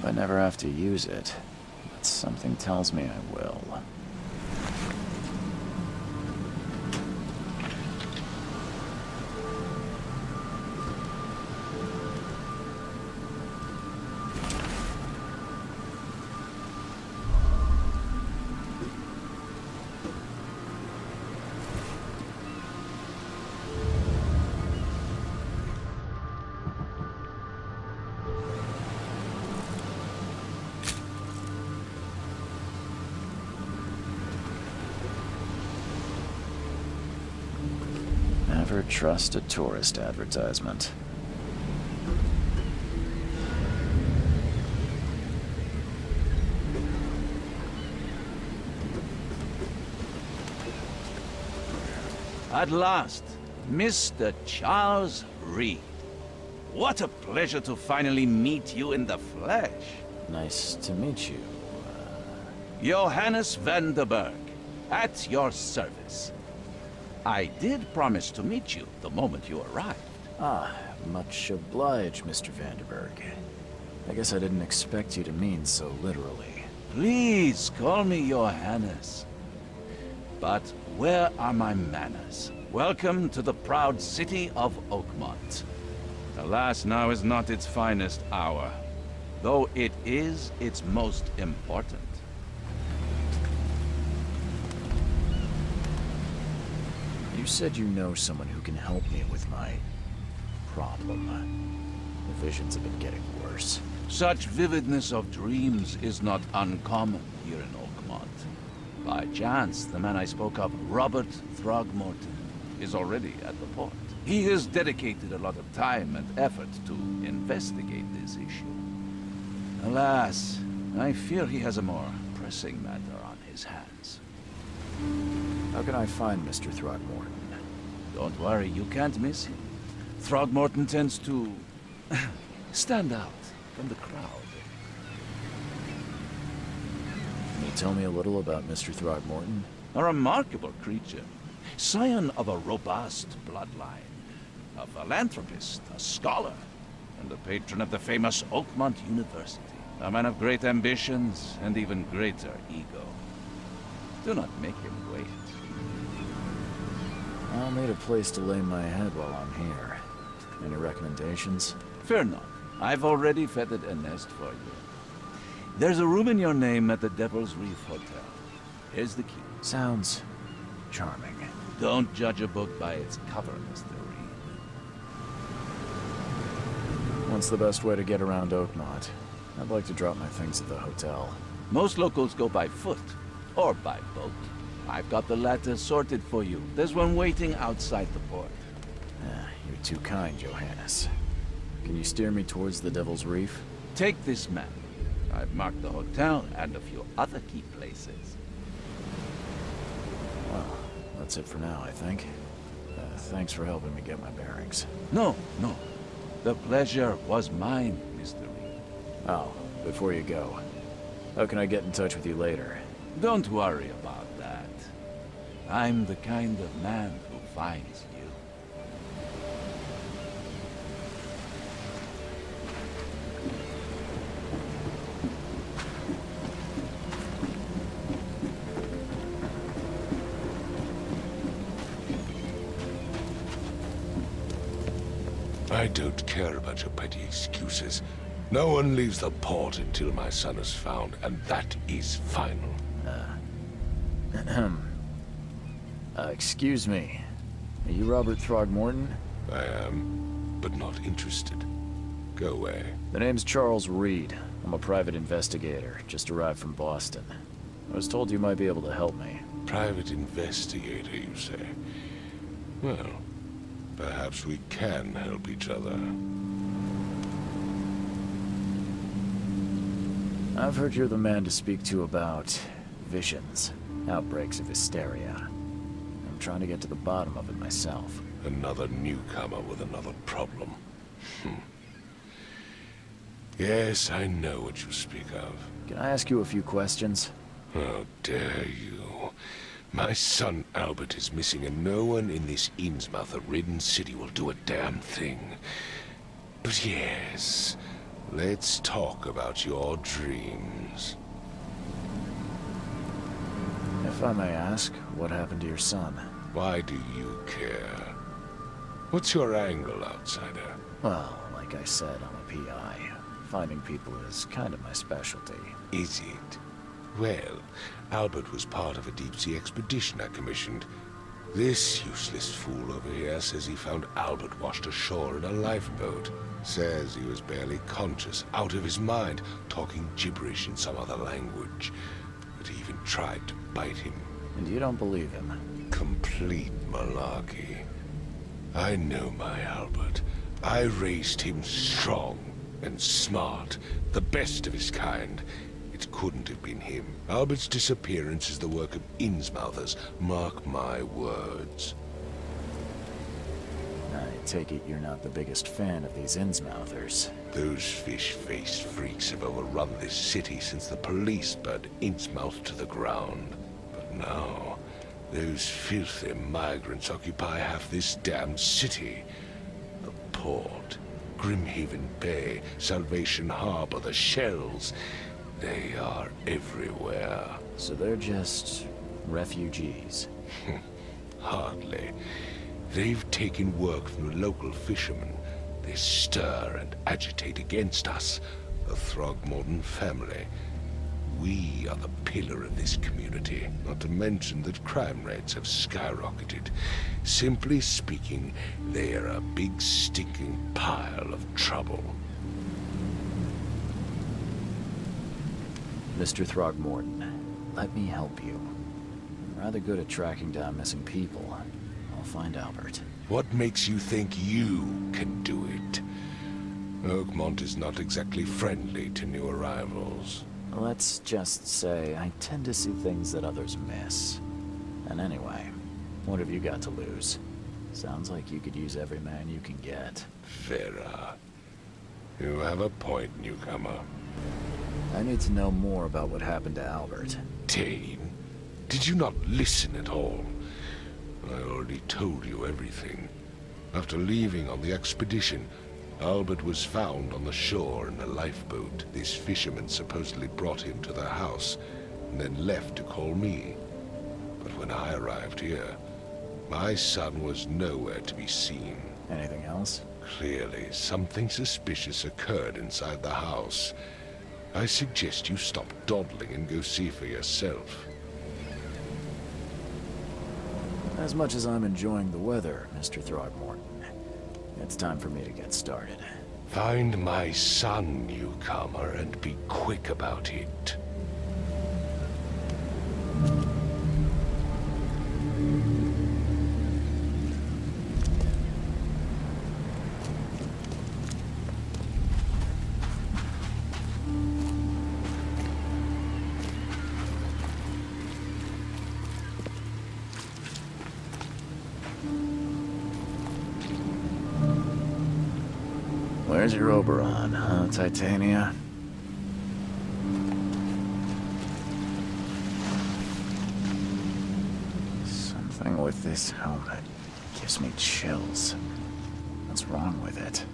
Hope I never have to use it, but something tells me I will. Never trust a tourist advertisement. At last, Mr. Charles Reed. What a pleasure to finally meet you in the flesh. Nice to meet you. Johannes van der Berg, at your service. I did promise to meet you the moment you arrived. Ah, much obliged, Mr. Vanderberg. I guess I didn't expect you to mean so literally. Please call me Johannes. But where are my manners? Welcome to the proud city of Oakmont. Alas, now is not its finest hour, though it is its most important. You said you know someone who can help me with my problem. The visions have been getting worse. Such vividness of dreams is not uncommon here in Oakmont. By chance, the man I spoke of, Robert Throgmorton, is already at the port. He has dedicated a lot of time and effort to investigate this issue. Alas, I fear he has a more pressing matter on his hands. How can I find Mr. Throgmorton? Don't worry, you can't miss him. Throgmorton tends to stand out from the crowd. Can you tell me a little about Mr. Throgmorton? A remarkable creature. Scion of a robust bloodline. A philanthropist, a scholar, and a patron of the famous Oakmont University. A man of great ambitions and even greater ego. Do not make him wait. I'll need a place to lay my head while I'm here. Any recommendations? Fear not. I've already feathered a nest for you. There's a room in your name at the Devil's Reef Hotel. Here's the key. Sounds charming. Don't judge a book by its cover, Mr. Reed. What's the best way to get around Oakmont? I'd like to drop my things at the hotel. Most locals go by foot, or by boat. I've got the latter sorted for you. There's one waiting outside the port. You're too kind, Johannes. Can you steer me towards the Devil's Reef? Take this map. I've marked the hotel and a few other key places. Well, that's it for now, I think. Thanks for helping me get my bearings. No. The pleasure was mine, Mr. Reed. Oh, before you go, how can I get in touch with you later? Don't worry about that. I'm the kind of man who finds you. I don't care about your petty excuses. No one leaves the port until my son is found, and that is final. Excuse me. Are you Robert Throgmorton? I am, but not interested. Go away. The name's Charles Reed. I'm a private investigator, just arrived from Boston. I was told you might be able to help me. Private investigator, you say? Well, perhaps we can help each other. I've heard you're the man to speak to about visions, outbreaks of hysteria. I'm trying to get to the bottom of it myself. Another newcomer with another problem. Yes, I know what you speak of. Can I ask you a few questions? How dare you? My son Albert is missing, and no one in this Innsmouth-ridden city will do a damn thing. But yes, Let's talk about your dreams. If I may ask, what happened to your son? Why do you care? What's your angle, outsider? Well, like I said, I'm a PI. Finding people is kind of my specialty. Is it? Well, Albert was part of a deep-sea expedition I commissioned. This useless fool over here says he found Albert washed ashore in a lifeboat. Says he was barely conscious, out of his mind, talking gibberish in some other language. That he even tried to bite him. And you don't believe him? Complete malarkey. I know my Albert. I raised him strong and smart, the best of his kind. It couldn't have been him. Albert's disappearance is the work of Innsmouthers, mark my words. I take it you're not the biggest fan of these Innsmouthers. Those fish-faced freaks have overrun this city since the police burned Innsmouth to the ground. But now, those filthy migrants occupy half this damned city. The port, Grimhaven Bay, Salvation Harbor, the shells. They are everywhere. So they're just refugees. Hardly. They've taken work from the local fishermen. They stir and agitate against us, the Throgmorton family. We are the pillar of this community, not to mention that crime rates have skyrocketed. Simply speaking, they are a big stinking pile of trouble. Mr. Throgmorton, let me help you. I'm rather good at tracking down missing people. I'll find Albert. What makes you think you can do it? Oakmont is not exactly friendly to new arrivals. Let's just say I tend to see things that others miss. And anyway, what have you got to lose? Sounds like you could use every man you can get. Vera, you have a point, newcomer. I need to know more about what happened to Albert. Dane, did you not listen at all? I already told you everything. After leaving on the expedition, Albert was found on the shore in a lifeboat. This fisherman supposedly brought him to their house, and then left to call me. But when I arrived here, my son was nowhere to be seen. Anything else? Clearly, something suspicious occurred inside the house. I suggest you stop dawdling and go see for yourself. As much as I'm enjoying the weather, Mr. Throgmorton, it's time for me to get started. Find my son, newcomer, and be quick about it. Where's your Oberon, huh, Titania? Something with this helmet gives me chills. What's wrong with it?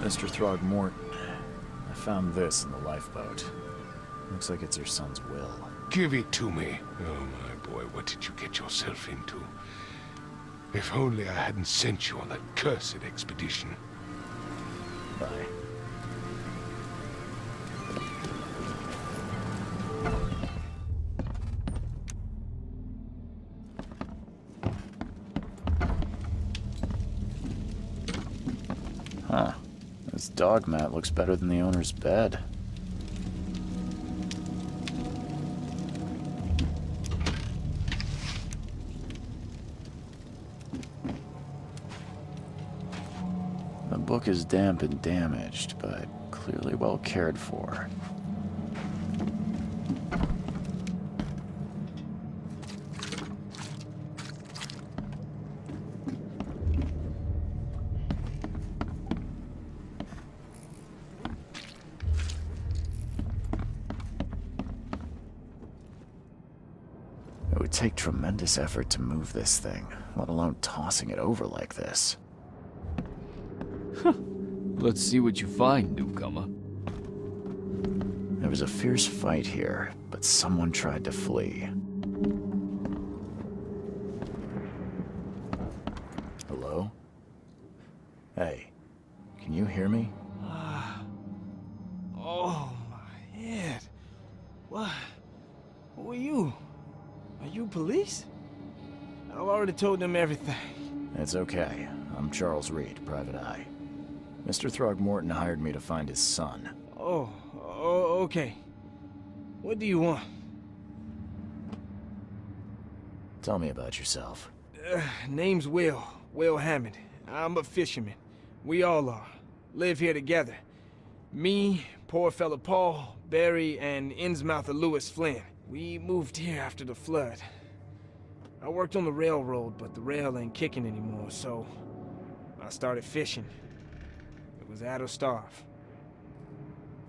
Mr. Throgmorton, I found this in the lifeboat. Looks like it's your son's will. Give it to me. Oh, my boy, what did you get yourself into? If only I hadn't sent you on that cursed expedition. Bye. Huh. This dog mat looks better than the owner's bed. The book is damp and damaged, but clearly well cared for. It would take tremendous effort to move this thing, let alone tossing it over like this. Let's see what you find, newcomer. There was a fierce fight here, but someone tried to flee. Hello? Hey, can you hear me? Oh, my head. What? Who are you? Are you police? I've already told them everything. It's okay. I'm Charles Reed, Private Eye. Mr. Throgmorton hired me to find his son. Oh, okay. What do you want? Tell me about yourself. Name's Will Hammond. I'm a fisherman. We all are. Live here together. Me, poor fella Paul, Barry, and Innsmouther Lewis Flynn. We moved here after the flood. I worked on the railroad, but the rail ain't kicking anymore, so I started fishing. It was add or starve.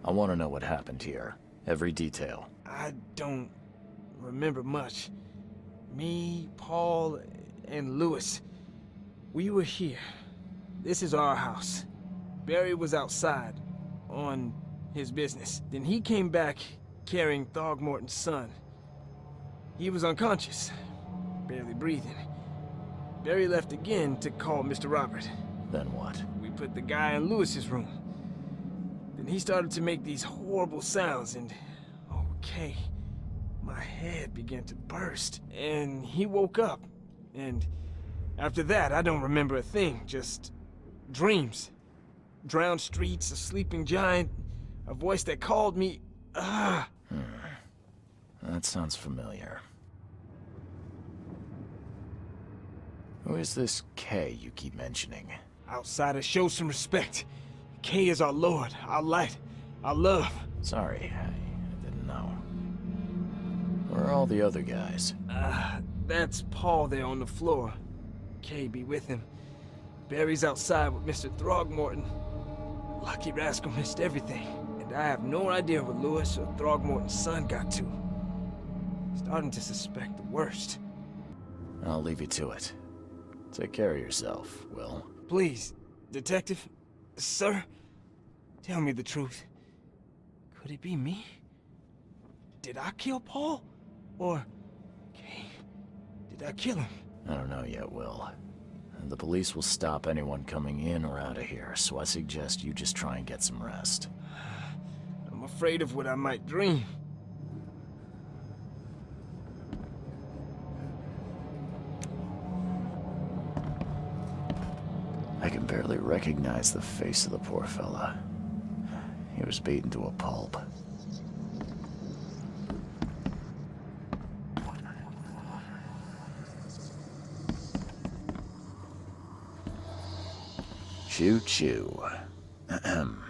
I want to know what happened here. Every detail. I don't remember much. Me, Paul, and Lewis, we were here. This is our house. Barry was outside, on his business. Then he came back carrying Throgmorton's son. He was unconscious, barely breathing. Barry left again to call Mr. Robert. Then what? We put the guy in Lewis's room. Then he started to make these horrible sounds and... okay, my head began to burst. And he woke up. And after that, I don't remember a thing, just dreams. Drowned streets, a sleeping giant, a voice that called me... That sounds familiar. Who is this K you keep mentioning? Outsiders, show some respect. K is our lord, our light, our love. Sorry, I didn't know. Where are all the other guys? That's Paul there on the floor. K be with him. Barry's outside with Mr. Throgmorton. Lucky rascal missed everything. And I have no idea what Lewis or Throgmorton's son got to. Starting to suspect the worst. I'll leave you to it. Take care of yourself, Will. Please, Detective, sir, tell me the truth. Could it be me? Did I kill Paul? Or, Kay, did I kill him? I don't know yet, Will. The police will stop anyone coming in or out of here, so I suggest you just try and get some rest. I'm afraid of what I might dream. I can barely recognize the face of the poor fella. He was beaten to a pulp. Choo-choo. Ahem.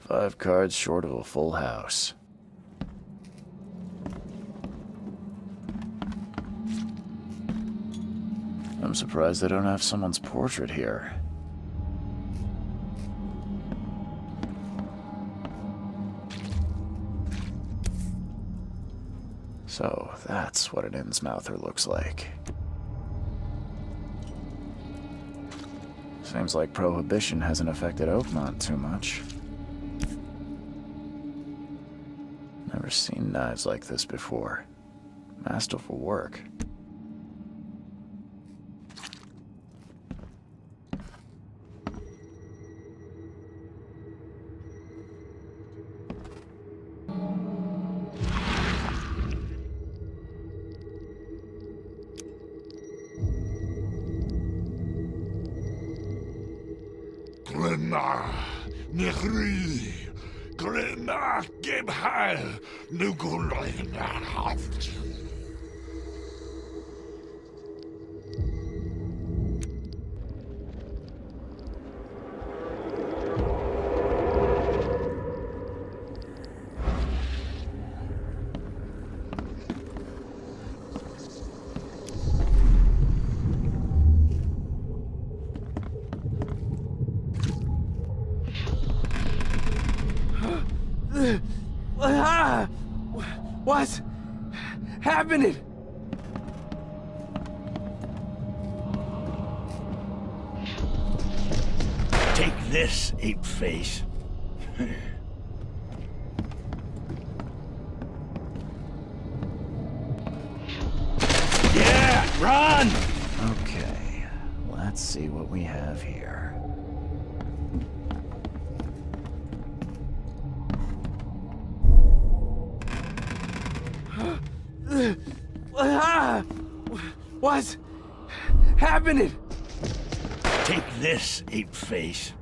5 cards short of a full house. I'm surprised they don't have someone's portrait here. So, that's what an Innsmouther looks like. Seems like Prohibition hasn't affected Oakmont too much. Never seen knives like this before. Masterful work. Grima, Nehri, Grima, Gebhal, Nugulinhaft. What's happening? Take this, ape face. Yeah, run! Okay, let's see what we have here. What's happening? Take this, ape face.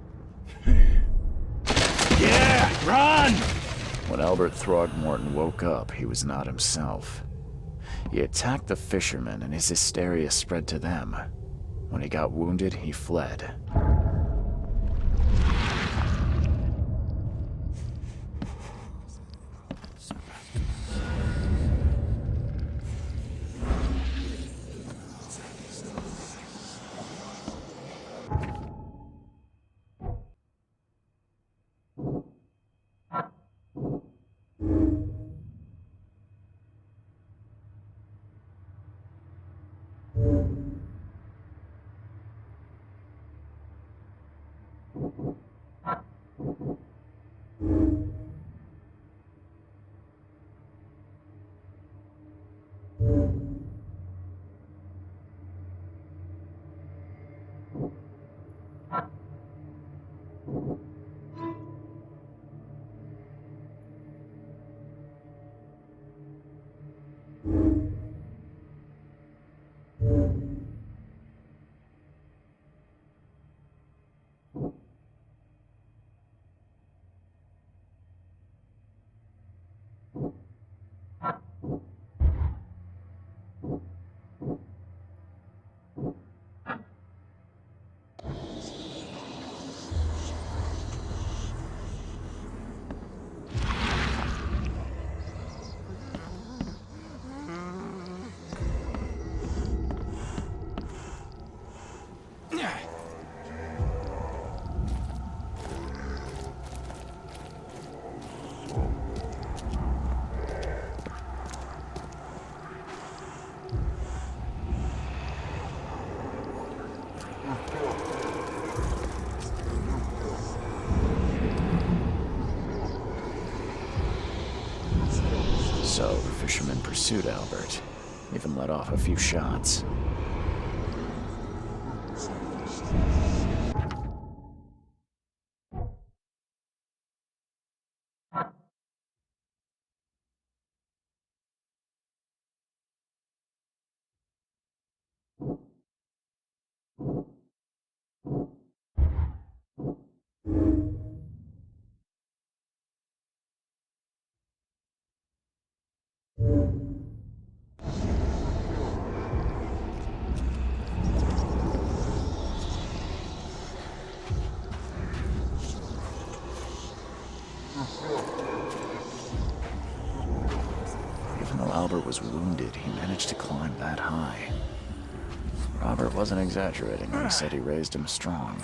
Yeah, run! When Robert Throgmorton woke up, he was not himself. He attacked the fishermen, and his hysteria spread to them. When he got wounded, he fled. So the fisherman pursued Albert, even let off a few shots. Even though Albert was wounded, he managed to climb that high. Robert wasn't exaggerating when he said he raised him strong.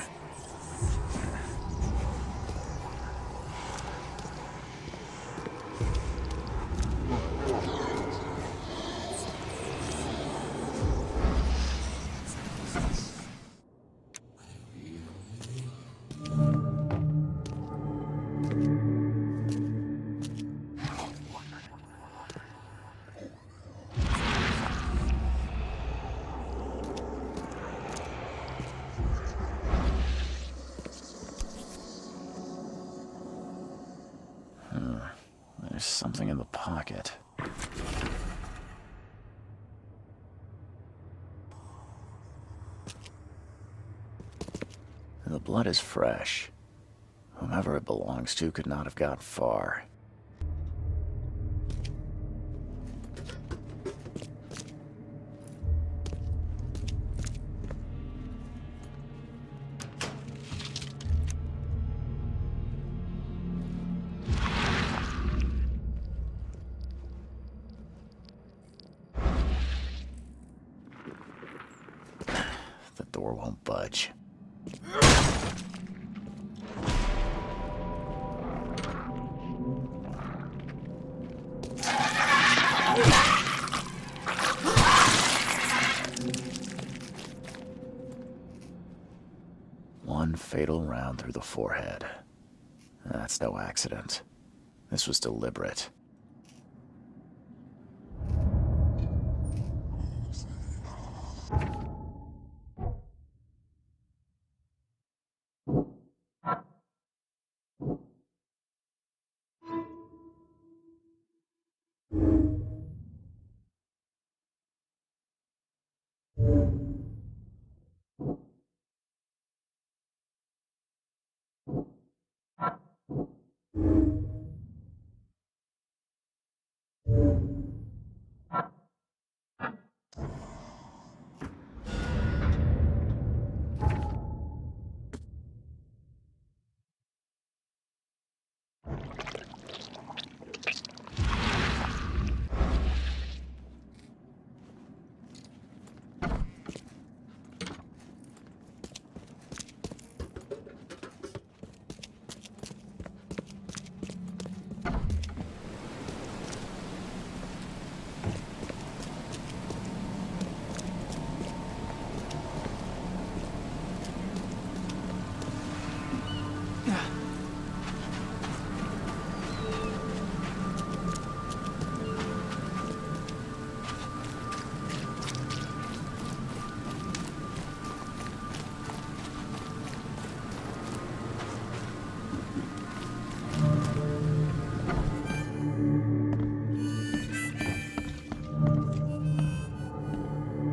There's something in the pocket. The blood is fresh. Whomever it belongs to could not have got far. The door won't budge. One fatal round through the forehead. That's no accident. This was deliberate.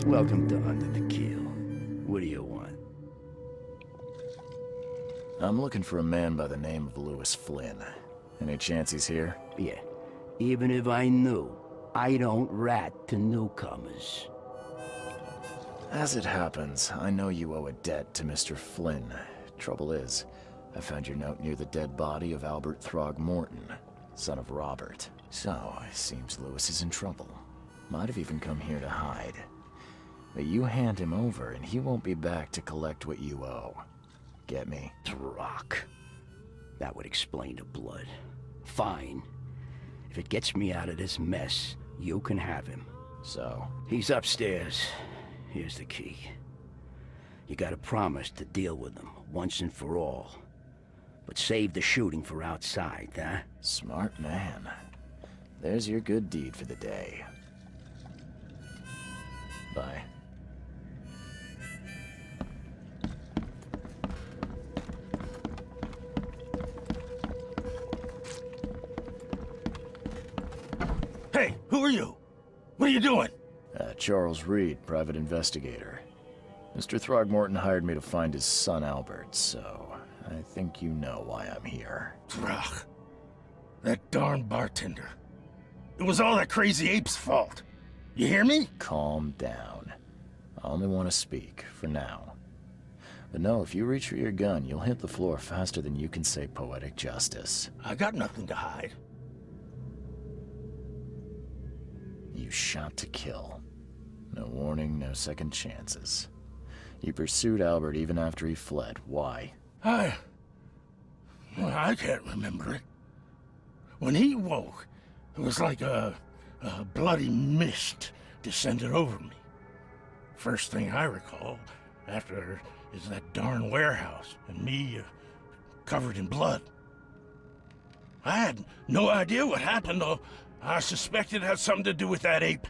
Welcome to Under the Keel. What do you want? I'm looking for a man by the name of Lewis Flynn. Any chance he's here? Yeah, even if I knew, I don't rat to newcomers. As it happens, I know you owe a debt to Mr. Flynn. Trouble is, I found your note near the dead body of Robert Throgmorton, son of Robert. So, it seems Lewis is in trouble. Might have even come here to hide. But you hand him over and he won't be back to collect what you owe. Get me? Rock. That would explain the blood. Fine. If it gets me out of this mess, you can have him. So? He's upstairs. Here's the key. You gotta promise to deal with him once and for all. But save the shooting for outside, huh? Smart man. There's your good deed for the day. Bye. Hey, who are you? What are you doing? Charles Reed, private investigator. Mr. Throgmorton hired me to find his son Albert, so I think you know why I'm here. Throg. That darn bartender. It was all that crazy ape's fault. You hear me? Calm down. I only want to speak, for now. But no, if you reach for your gun, you'll hit the floor faster than you can say poetic justice. I got nothing to hide. You shot to kill. No warning, no second chances. You pursued Albert even after he fled. Why? I can't remember it. When he woke, it was like a bloody mist descended over me. First thing I recall after is that darn warehouse and me covered in blood. I had no idea what happened, though. I suspected it had something to do with that ape.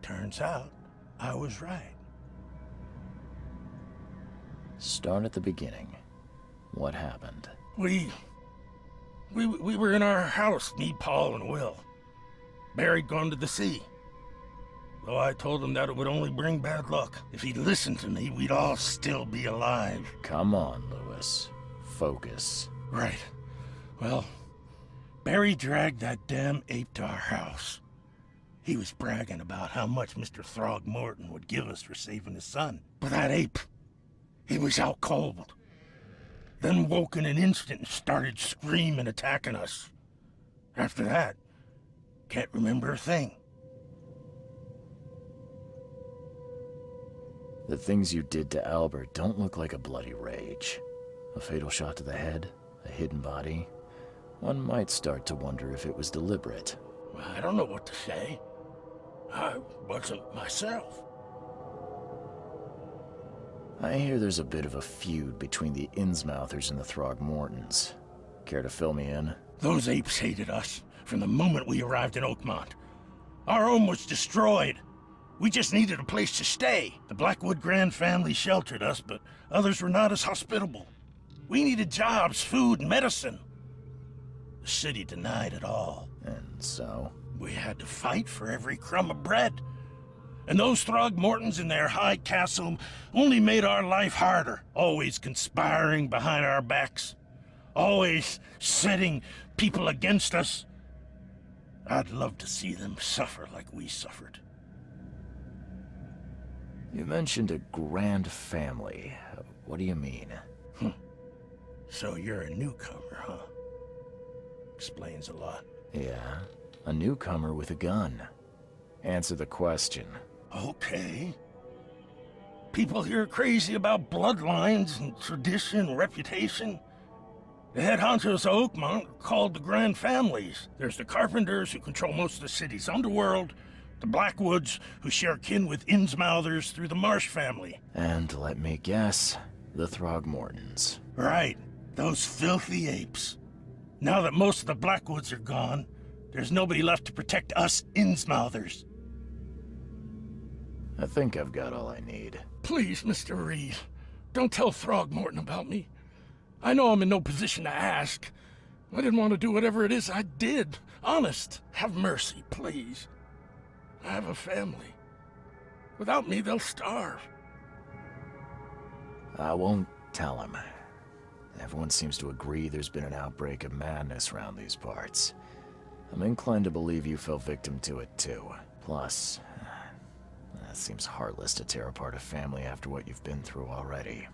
Turns out, I was right. Start at the beginning. What happened? We were in our house, me, Paul, and Will. Barry'd gone to the sea. Though I told him that it would only bring bad luck. If he'd listened to me, we'd all still be alive. Come on, Lewis. focus. Right. Well, Barry dragged that damn ape to our house. He was bragging about how much Mr. Throgmorton would give us for saving his son. But that ape, he was out cold. Then woke in an instant and started screaming, attacking us. After that, can't remember a thing. The things you did to Albert don't look like a bloody rage. A fatal shot to the head, a hidden body. One might start to wonder if it was deliberate. I don't know what to say. I wasn't myself. I hear there's a bit of a feud between the Innsmouthers and the Throgmortons. Care to fill me in? Those apes hated us from the moment we arrived in Oakmont. Our home was destroyed. We just needed a place to stay. The Blackwood Grand family sheltered us, but others were not as hospitable. We needed jobs, food, and medicine. The city denied it all. And so? We had to fight for every crumb of bread. And those Throgmortons in their high castle only made our life harder, always conspiring behind our backs, always setting people against us. I'd love to see them suffer like we suffered. You mentioned a grand family. What do you mean? So you're a newcomer, huh? Explains a lot. Yeah, a newcomer with a gun. Answer the question. Okay. People here are crazy about bloodlines and tradition, reputation. The head honchos of Oakmont are called the Grand Families. There's the Carpenters, who control most of the city's underworld, the Blackwoods, who share kin with Innsmouthers through the Marsh family. And let me guess, the Throgmortons. Right, those filthy apes. Now that most of the Blackwoods are gone, there's nobody left to protect us Innsmouthers. I think I've got all I need. Please, Mr. Reed, don't tell Throgmorton about me. I know I'm in no position to ask. I didn't want to do whatever it is I did. Honest, have mercy, please. I have a family. Without me, they'll starve. I won't tell him. Everyone seems to agree there's been an outbreak of madness around these parts. I'm inclined to believe you fell victim to it too. Plus, it seems heartless to tear apart a family after what you've been through already.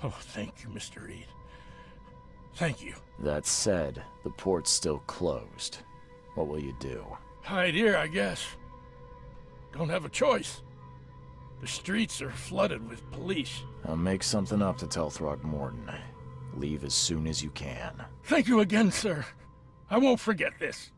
Oh, thank you, Mr. Reed. Thank you. That said, the port's still closed. What will you do? Hide here, I guess. Don't have a choice. The streets are flooded with police. I'll make something up to tell Throgmorton. Leave as soon as you can. Thank you again, sir. I won't forget this.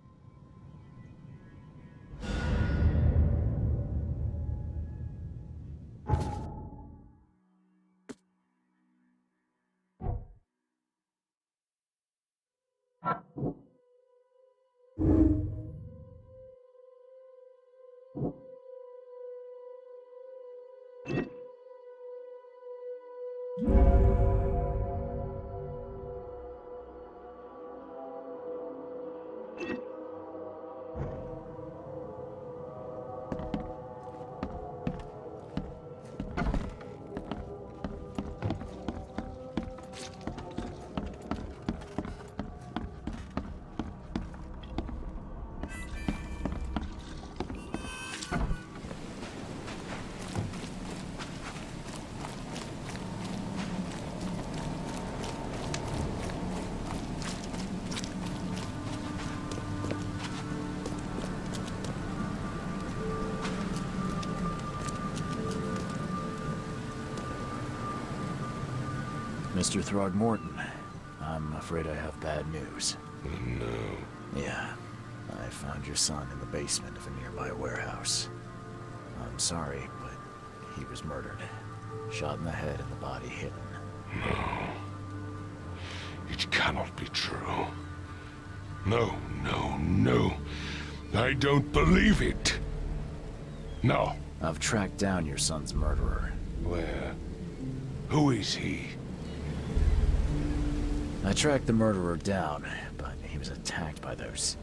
Mr. Throgmorton, I'm afraid I have bad news. No. Yeah, I found your son in the basement of a nearby warehouse. I'm sorry, but he was murdered. Shot in the head and the body hidden. No. It cannot be true. No, no, no. I don't believe it. No. I've tracked down your son's murderer. Where? Who is he? I tracked the murderer down, but he was attacked by those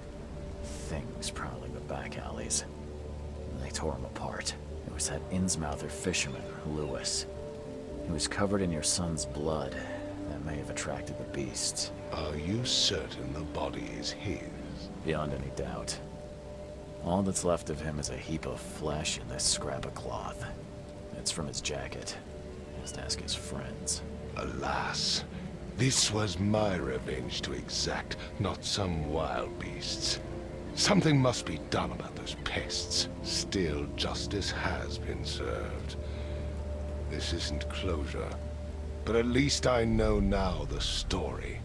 things prowling the back alleys. They tore him apart. It was that Innsmouther fisherman, Lewis. He was covered in your son's blood, That may have attracted the beasts. Are you certain the body is his? Beyond any doubt. All that's left of him is a heap of flesh and this scrap of cloth. It's from his jacket. Just ask his friends. Alas, this was my revenge to exact, not some wild beast's. Something must be done about those pests. Still, justice has been served. This isn't closure, but at least I know now the story.